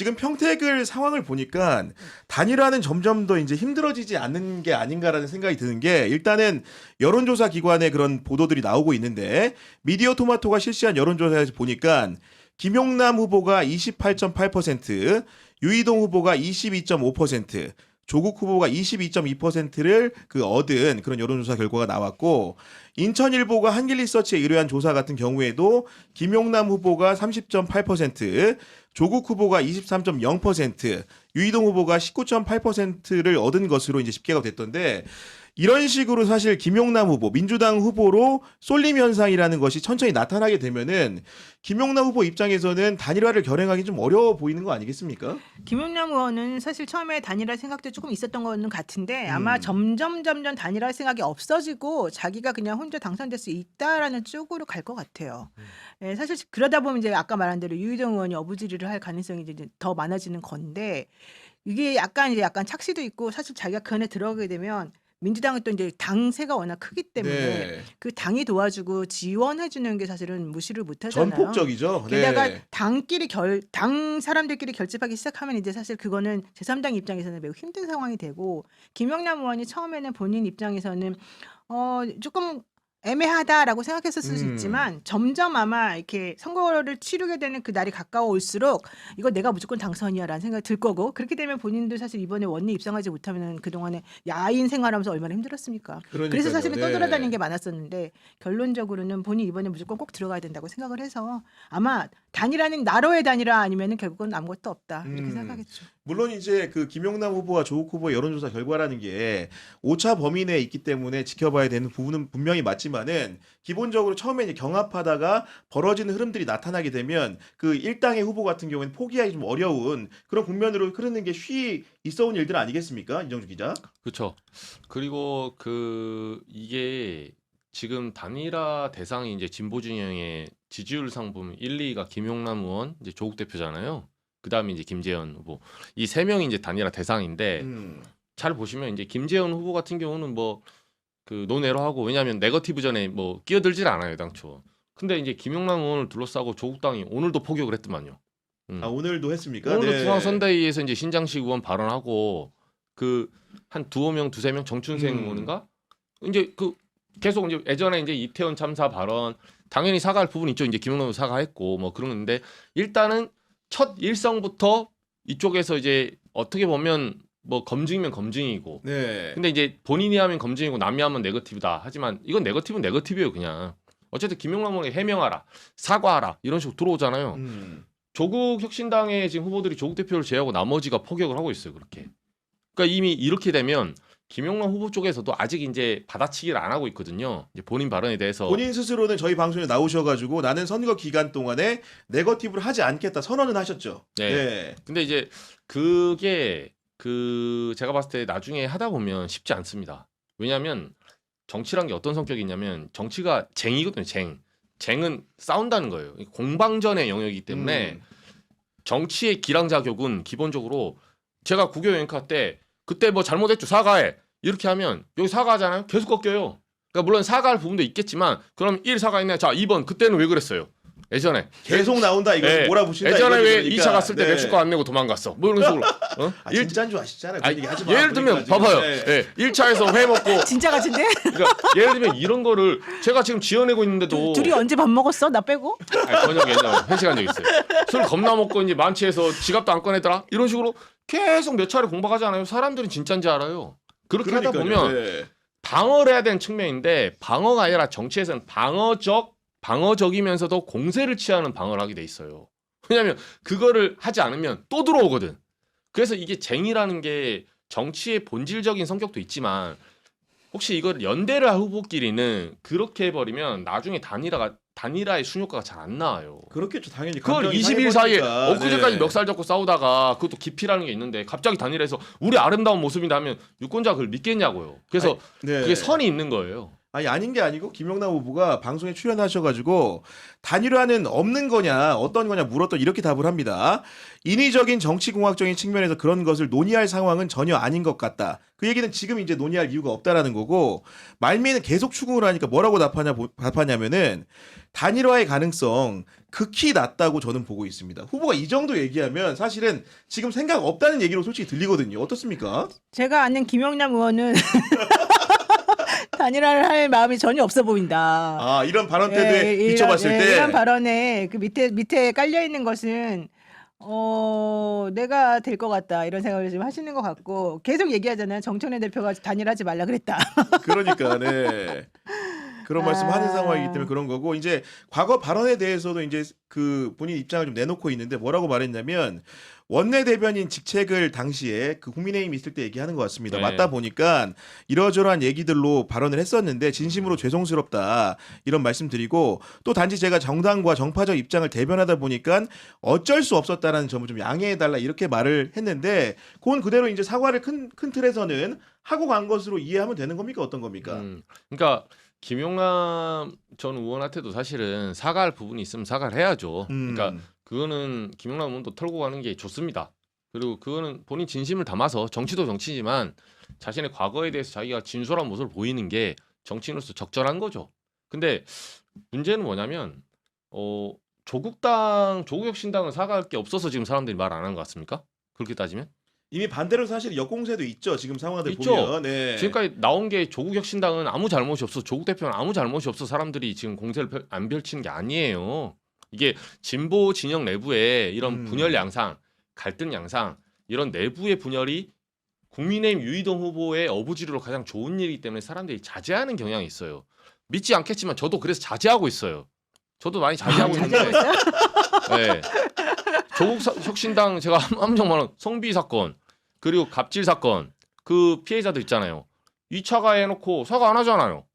지금 평택을 상황을 보니까 단일화는 점점 더 이제 힘들어지지 않는 게 아닌가라는 생각이 드는 게 일단은 여론조사 기관의 그런 보도들이 나오고 있는데 미디어 토마토가 실시한 여론조사에서 보니까 김용남 후보가 28.8%, 유이동 후보가 22.5%, 조국 후보가 22.2%를 얻은 그런 여론조사 결과가 나왔고 인천일보가 한길리서치에 의뢰한 조사 같은 경우에도 김용남 후보가 30.8%, 조국 후보가 23.0%, 유이동 후보가 19.8%를 얻은 것으로 이제 집계가 됐던데 이런 식으로 사실 김용남 후보, 민주당 후보로 쏠림 현상이라는 것이 천천히 나타나게 되면은 김용남 후보 입장에서는 단일화를 결행하기 좀 어려워 보이는 거 아니겠습니까? 김용남 의원은 사실 처음에 단일화 생각도 조금 있었던 거는 같은데 아마 점점 단일화 생각이 없어지고 자기가 그냥 혼자 당선될 수 있다라는 쪽으로 갈 것 같아요. 예, 사실 그러다 보면 이제 아까 말한 대로 유희정 의원이 어부지리를 할 가능성이 이제 더 많아지는 건데 이게 약간 착시도 있고 사실 자기가 그 안에 들어가게 되면 민주당은 또 이제 당세가 워낙 크기 때문에 네. 그 당이 도와주고 지원해 주는 게 사실은 무시를 못 하잖아요. 전폭적이죠. 게다가 네. 당 사람들끼리 결집하기 시작하면 이제 사실 그거는 제3당 입장에서는 매우 힘든 상황이 되고 김영남 의원이 처음에는 본인 입장에서는 조금 애매하다라고 생각했을 수 있지만 점점 아마 이렇게 선거를 치르게 되는 그 날이 가까워올수록 이거 내가 무조건 당선이야라는 생각이 들 거고 그렇게 되면 본인도 사실 이번에 원내 입성하지 못하면 그동안에 야인 생활하면서 얼마나 힘들었습니까? 그러니까요. 그래서 사실은 네. 떠돌아다니는 게 많았었는데 결론적으로는 본인 이번에 무조건 꼭 들어가야 된다고 생각을 해서 아마 단일화는 나로의 단일화 아니면은 결국은 아무것도 없다 이렇게 생각하겠죠. 물론 이제 그 김용남 후보와 조국 후보의 여론조사 결과라는 게 오차 범위 내에 있기 때문에 지켜봐야 되는 부분은 분명히 맞지만은 기본적으로 처음에 이제 경합하다가 벌어지는 흐름들이 나타나게 되면 그 일당의 후보 같은 경우에는 포기하기 좀 어려운 그런 국면으로 흐르는 게 쉬 있어온 일들 아니겠습니까? 이정주 기자. 그렇죠. 그리고 이게 지금 단일화 대상이 이제 진보 진영의 지지율상 보면 1, 2가 김용남 의원, 이제 조국 대표잖아요. 그다음에 이제 김재현 후보. 이 세 명이 이제 단일화 대상인데 잘 보시면 이제 김재현 후보 같은 경우는 뭐 그 논외로 하고 왜냐하면 네거티브 전에 뭐 끼어들질 않아요 당초. 근데 이제 김용남 의원을 둘러싸고 조국당이 오늘도 포격을 했더만요. 아 오늘도 했습니까? 오늘도 네. 중앙선대위에서 이제 신장식 의원 발언하고 그 한 두어 명, 두세 명 정춘생 의원인가 이제 그 계속 이제 예전에 이제 이태원 참사 발언 당연히 사과할 부분 있죠. 이제 김용남도 사과했고 뭐 그런 건데 일단은 첫 일성부터 이쪽에서 이제 어떻게 보면 뭐 검증이면 검증이고 네. 근데 이제 본인이 하면 검증이고 남이 하면 네거티브다. 하지만 이건 네거티브는 네거티브예요 그냥. 어쨌든 김용남 의원이 해명하라, 사과하라 이런 식으로 들어오잖아요. 조국 혁신당의 지금 후보들이 조국 대표를 제외하고 나머지가 포격을 하고 있어요 그렇게. 그러니까 이미 이렇게 되면 김용남 후보 쪽에서도 아직 이제 받아치기를 안 하고 있거든요. 이제 본인 발언에 대해서 본인 스스로는 저희 방송에 나오셔가지고 나는 선거 기간 동안에 네거티브를 하지 않겠다 선언은 하셨죠. 네. 근데 이제 그게 제가 봤을 때 나중에 하다 보면 쉽지 않습니다. 왜냐하면 정치란 게 어떤 성격이 있냐면 정치가 쟁이거든요. 쟁은 싸운다는 거예요. 공방전의 영역이기 때문에 정치의 기량자격은 기본적으로 제가 국외 여행카 때 그때 뭐 잘못했죠 사과해 이렇게 하면 여기 사과하잖아요 계속 꺾여요. 그러니까 물론 사과할 부분도 있겠지만 그럼 1 사과했네 자 2번 그때는 왜 그랬어요 예전에 계속 나온다 이거 네. 몰아붙인다. 예전에 이거지, 왜 그러니까. 2차 갔을 때 네. 매출가 안 내고 도망갔어 뭐 이런 식으로 아, 진짜인 줄 아시잖아요. 그 얘기 하지 마. 예를 들면 그러니까 봐봐요 지금. 네. 1차에서 회 먹고 진짜 같은데? 그러니까 예를 들면 이런 거를 제가 지금 지어내고 있는데도 둘이 언제 밥 먹었어? 나 빼고? 아니, 저녁 예전에 회식한 적 있어요. 술 겁나 먹고 이제 만취해서 지갑도 안 꺼내더라. 이런 식으로 계속 몇 차례 공박하지 않아요. 사람들은 진짜인지 알아요. 그렇게 하다 그러니까요. 보면 네. 방어를 해야 되는 측면인데 방어가 아니라 정치에서는 방어적이면서도 공세를 취하는 방어를 하게 돼 있어요. 왜냐하면 그거를 하지 않으면 또 들어오거든. 그래서 이게 쟁이라는 게 정치의 본질적인 성격도 있지만 혹시 이걸 연대를 할 후보끼리는 그렇게 해버리면 나중에 단일화의 순효과가 잘 안 나와요. 그렇겠죠 당연히. 그걸 감정이 20일 사이에 상해버리니까. 엊그제까지 네. 멱살 잡고 싸우다가 그것도 깊이라는 게 있는데 갑자기 단일해서 우리 아름다운 모습이다 하면 유권자가 그걸 믿겠냐고요. 그래서 네. 그게 선이 있는 거예요. 아니 아닌 게 아니고 김영남 후보가 방송에 출연하셔가지고 단일화는 없는 거냐 어떤 거냐 물었더니 이렇게 답을 합니다. 인위적인 정치공학적인 측면에서 그런 것을 논의할 상황은 전혀 아닌 것 같다. 그 얘기는 지금 이제 논의할 이유가 없다라는 거고 말미에는 계속 추궁을 하니까 뭐라고 답하냐면은 단일화의 가능성 극히 낮다고 저는 보고 있습니다. 후보가 이 정도 얘기하면 사실은 지금 생각 없다는 얘기로 솔직히 들리거든요. 어떻습니까? 제가 아는 김영남 의원은 단일화를 할 마음이 전혀 없어 보인다. 아 이런 발언 때도 비춰봤을 때 이런 발언에 그 밑에 깔려 있는 것은 내가 될 것 같다 이런 생각을 지금 하시는 것 같고 계속 얘기하잖아요. 정청래 대표가 단일하지 말라 그랬다. 그러니까 네. 그런 말씀하는 상황이기 때문에 그런 거고 이제 과거 발언에 대해서도 이제 그 본인 입장을 좀 내놓고 있는데 뭐라고 말했냐면 원내 대변인 직책을 당시에 그 국민의힘 있을 때 얘기하는 것 같습니다. 네. 맞다 보니까 이러저러한 얘기들로 발언을 했었는데 진심으로 죄송스럽다 이런 말씀드리고 또 단지 제가 정당과 정파적 입장을 대변하다 보니까 어쩔 수 없었다라는 점을 좀 양해해달라 이렇게 말을 했는데 그건 그대로 이제 사과를 큰 틀에서는 하고 간 것으로 이해하면 되는 겁니까 어떤 겁니까? 그러니까 김용남 전 의원한테도 사실은 사과할 부분이 있으면 사과를 해야죠. 그러니까 그거는 김용남 의원도 털고 가는 게 좋습니다. 그리고 그거는 본인 진심을 담아서 정치도 정치지만 자신의 과거에 대해서 자기가 진솔한 모습을 보이는 게 정치인으로서 적절한 거죠. 근데 문제는 뭐냐면 조국혁신당은 사과할 게 없어서 지금 사람들이 말 안 한 것 같습니까? 그렇게 따지면? 이미 반대로 사실 역공세도 있죠. 지금 상황들 있죠. 보면. 네. 지금까지 나온 게 조국혁신당은 아무 잘못이 없어, 조국 대표는 아무 잘못이 없어 사람들이 지금 공세를 안 펼치는 게 아니에요. 이게 진보 진영 내부에 이런 분열 양상, 갈등 양상, 이런 내부의 분열이 국민의힘 유이동 후보의 어부지리로 가장 좋은 일이기 때문에 사람들이 자제하는 경향이 있어요. 믿지 않겠지만 저도 그래서 자제하고 있어요. 저도 많이 자제하고 있는데. 네. 조국혁신당 제가 함정 말한 성비 사건 그리고 갑질 사건 그 피해자들 있잖아요. 2차 가해 해놓고 사과 안 하잖아요.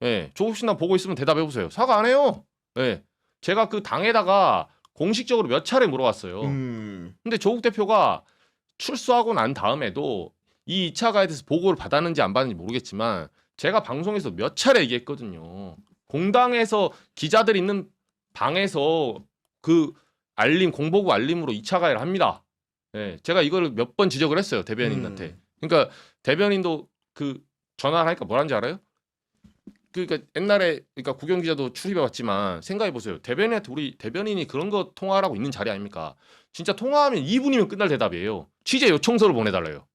예, 조국혁신당 보고 있으면 대답해 보세요. 사과 안 해요. 예, 제가 그 당에다가 공식적으로 몇 차례 물어봤어요. 근데 조국 대표가 출소하고 난 다음에도 이 2차 가해에 대해서 보고를 받았는지 안 받았는지 모르겠지만 제가 방송에서 몇 차례 얘기했거든요. 공당에서 기자들 있는 방에서 그 공보고 알림으로 2차 가해를 합니다. 예, 제가 이거를 몇 번 지적을 했어요 대변인한테. 그러니까 대변인도 그 전화를 하니까 뭐라는지 알아요? 그러니까 옛날에 그러니까 국영 기자도 출입해봤지만 생각해 보세요. 대변인한테 우리 대변인이 그런 거 통화하라고 있는 자리 아닙니까? 진짜 통화하면 2분이면 끝날 대답이에요. 취재 요청서를 보내달래요.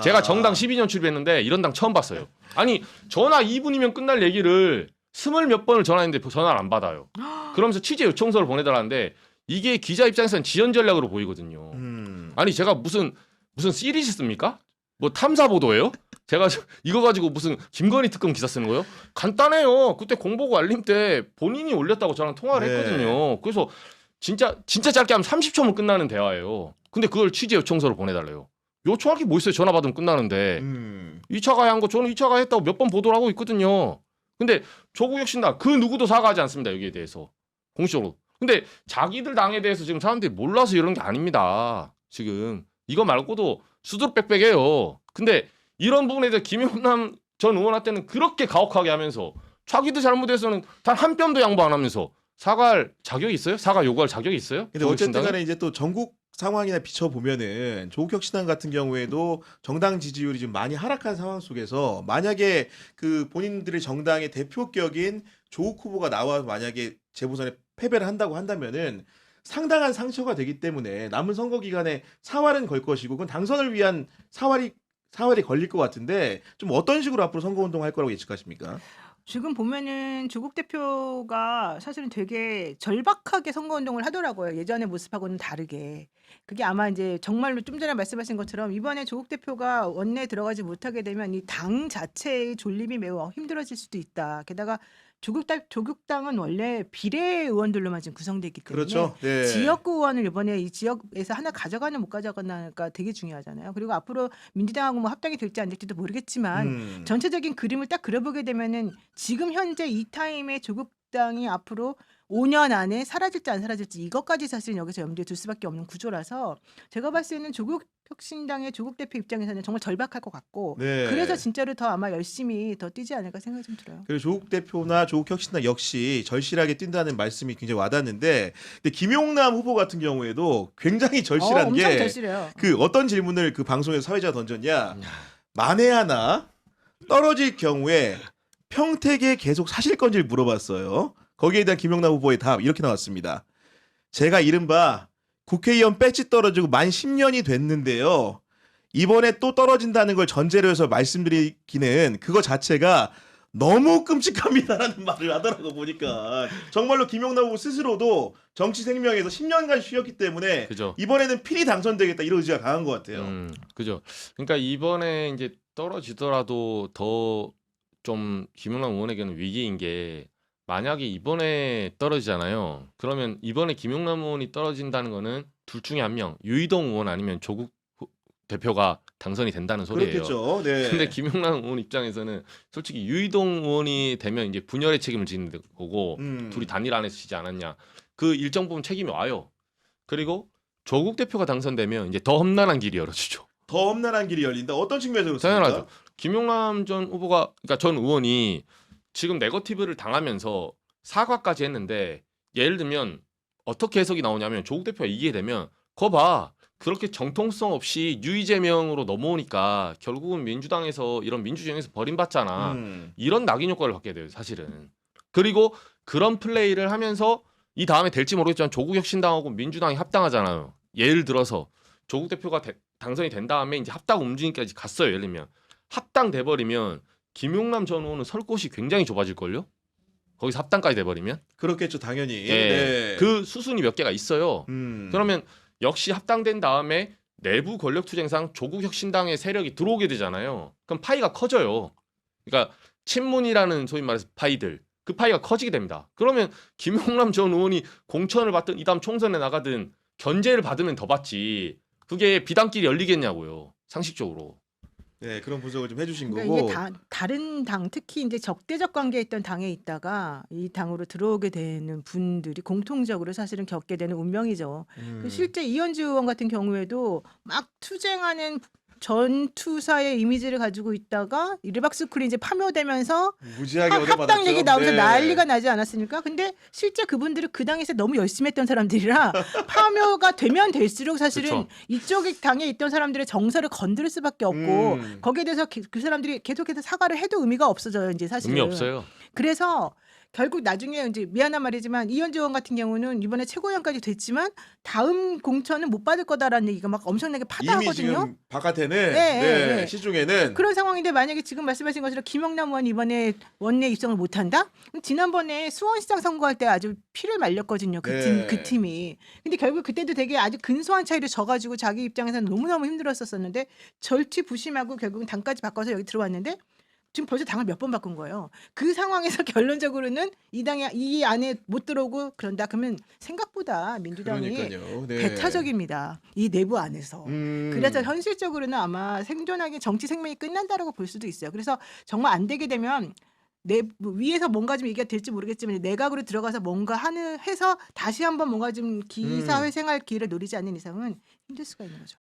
제가 정당 12년 출입했는데 이런 당 처음 봤어요. 아니 전화 2분이면 끝날 얘기를 20몇 번을 전화했는데 전화를 안 받아요. 그러면서 취재 요청서를 보내달라는데 이게 기자 입장에서는 지연 전략으로 보이거든요. 아니 제가 무슨 시리즈입니까? 뭐 탐사 보도예요? 제가 이거 가지고 무슨 김건희 특검 기사 쓰는 거예요? 간단해요. 그때 공보고 알림 때 본인이 올렸다고 저랑 통화를 했거든요. 그래서 진짜 짧게 하면 30초면 끝나는 대화예요. 근데 그걸 취재 요청서로 보내달래요. 요청할 게 뭐 있어요? 전화 받으면 끝나는데. 2차 가해 한 거 저는 2차 가해 했다고 몇 번 보도를 하고 있거든요. 근데 조국혁신당 그 누구도 사과하지 않습니다. 여기에 대해서. 공식적으로. 근데 자기들 당에 대해서 지금 사람들이 몰라서 이런 게 아닙니다. 지금 이거 말고도 수두룩빽빽해요. 근데 이런 부분에 대해서 김용남 전 의원한테는 그렇게 가혹하게 하면서 자기들 잘못해서는 단 한 뼘도 양보 안 하면서 사과할 자격이 있어요? 사과 요구할 자격이 있어요? 근데 어쨌든 간에 이제 또 전국 상황이나 비춰보면은 조국혁신당 같은 경우에도 정당 지지율이 좀 많이 하락한 상황 속에서 만약에 그 본인들의 정당의 대표격인 조국 후보가 나와서 만약에 재보선에 패배를 한다고 한다면은 상당한 상처가 되기 때문에 남은 선거 기간에 사활은 걸 것이고 그건 당선을 위한 사활이 걸릴 것 같은데 좀 어떤 식으로 앞으로 선거운동할 거라고 예측하십니까? 지금 보면은 조국 대표가 사실은 되게 절박하게 선거운동을 하더라고요. 예전의 모습하고는 다르게. 그게 아마 이제 정말로 좀 전에 말씀하신 것처럼 이번에 조국 대표가 원내에 들어가지 못하게 되면 이 당 자체의 존립이 매우 힘들어질 수도 있다. 게다가 조국당은 원래 비례 의원들로만 지금 구성되어 있기 때문에 그렇죠. 네. 지역구 의원을 이번에 이 지역에서 하나 가져가는 못 가져가나가 되게 중요하잖아요. 그리고 앞으로 민주당하고 뭐 합당이 될지 안 될지도 모르겠지만 전체적인 그림을 딱 그려보게 되면은 지금 현재 이 타임에 조국당이 앞으로 5년 안에 사라질지 안 사라질지 이것까지 사실은 여기서 염두에 둘 수밖에 없는 구조라서 제가 봤을 때는 조국 혁신당의 조국 대표 입장에서는 정말 절박할 것 같고 네. 그래서 진짜로 더 아마 열심히 더 뛰지 않을까 생각이 좀 들어요. 그리고 조국 대표나 조국 혁신당 역시 절실하게 뛴다는 말씀이 굉장히 와닿는데, 근데 김용남 후보 같은 경우에도 굉장히 절실한 엄청 게 절실해요. 그 어떤 질문을 그 방송에서 사회자가 던졌냐, 만에 하나 떨어질 경우에 평택에 계속 사실 건지를 물어봤어요. 거기에 대한 김용남 후보의 답 이렇게 나왔습니다. 제가 이른바 국회의원 배지 떨어지고 만 10년이 됐는데요. 이번에 또 떨어진다는 걸 전제로 해서 말씀드리기는 그거 자체가 너무 끔찍합니다라는 말을 하더라고. 보니까 정말로 김용남 후보 스스로도 정치 생명에서 10년간 쉬었기 때문에 그죠. 이번에는 필히 당선되겠다 이런 의지가 강한 것 같아요. 그죠. 그러니까 이번에 이제 떨어지더라도 더 좀 김용남 의원에게는 위기인 게 만약에 이번에 떨어지잖아요. 그러면 이번에 김용남 의원이 떨어진다는 거는 둘 중에 한 명, 유이동 의원 아니면 조국 대표가 당선이 된다는 소리예요. 그렇겠죠. 네. 근데 김용남 의원 입장에서는 솔직히 유이동 의원이 되면 이제 분열의 책임을 지는 거고 둘이 단일 안에서 지지 않았냐. 그 일정 부분 책임이 와요. 그리고 조국 대표가 당선되면 이제 더 험난한 길이 열어지죠. 더 험난한 길이 열린다. 어떤 측면에서 그렇습니까? 당연하죠. 김용남 전 후보가 그러니까 전 의원이 지금 네거티브를 당하면서 사과까지 했는데 예를 들면 어떻게 해석이 나오냐면 조국 대표가 이기게 되면 거 봐. 그렇게 정통성 없이 유이재명으로 넘어오니까 결국은 민주당에서 이런 민주주의에서 버림받잖아. 이런 낙인 효과를 받게 돼요, 사실은. 그리고 그런 플레이를 하면서 이 다음에 될지 모르겠지만 조국 혁신당하고 민주당이 합당하잖아요. 예를 들어서 조국 대표가 당선이 된 다음에 이제 합당 움직임까지 갔어요. 예를 들면 합당 돼버리면 김용남 전 의원은 설 곳이 굉장히 좁아질걸요? 거기서 합당까지 돼버리면? 그렇겠죠, 당연히. 예. 네. 그 수순이 몇 개가 있어요. 그러면 역시 합당된 다음에 내부 권력투쟁상 조국 혁신당의 세력이 들어오게 되잖아요. 그럼 파이가 커져요. 그러니까 친문이라는 소위 말해서 파이들. 그 파이가 커지게 됩니다. 그러면 김용남 전 의원이 공천을 받든 이 다음 총선에 나가든 견제를 받으면 더 받지. 그게 비단길이 열리겠냐고요. 상식적으로. 네, 그런 분석을 좀 해주신 그러니까 거고. 이게 다른 당 특히 이제 적대적 관계에 있던 당에 있다가 이 당으로 들어오게 되는 분들이 공통적으로 사실은 겪게 되는 운명이죠. 그 실제 이현주 의원 같은 경우에도 막 투쟁하는 전투사의 이미지를 가지고 있다가 리박스쿨이 이제 파묘되면서 무지하게 합당 얻어맞았죠. 얘기 나오면서 네. 난리가 나지 않았습니까? 근데 실제 그분들은 그 당에서 너무 열심히 했던 사람들이라 파묘가 되면 될수록 사실은 그쵸. 이쪽 당에 있던 사람들의 정서를 건드릴 수밖에 없고 음. 거기에 대해서 그 사람들이 계속해서 사과를 해도 의미가 없어져요. 이제 사실은. 의미 없어요. 그래서 결국 나중에 이제 미안한 말이지만 이현주 의원 같은 경우는 이번에 최고위원까지 됐지만 다음 공천은 못 받을 거다라는 얘기가 막 엄청나게 이미 파다하거든요. 지금 바깥에는 네, 네, 네. 시중에는 그런 상황인데 만약에 지금 말씀하신 것처럼 김영남 의원이 이번에 원내 입성을 못한다? 지난번에 수원시장 선거할 때 아주 피를 말렸거든요. 네. 그 팀이. 근데 결국 그때도 되게 아주 근소한 차이를 져가지고 자기 입장에서는 너무너무 힘들었었는데 절치부심하고 결국은 당까지 바꿔서 여기 들어왔는데 지금 벌써 당을 몇 번 바꾼 거예요. 그 상황에서 결론적으로는 이 안에 못 들어오고 그런다. 그러면 생각보다 민주당이 그러니까요. 네. 배타적입니다. 이 내부 안에서. 그래서 현실적으로는 아마 생존하기 정치 생명이 끝난다라고 볼 수도 있어요. 그래서 정말 안 되게 되면 위에서 뭔가 좀 얘기가 될지 모르겠지만 내각으로 들어가서 뭔가 해서 다시 한번 뭔가 좀 기사회 생활 기회를 노리지 않는 이상은 힘들 수가 있는 거죠.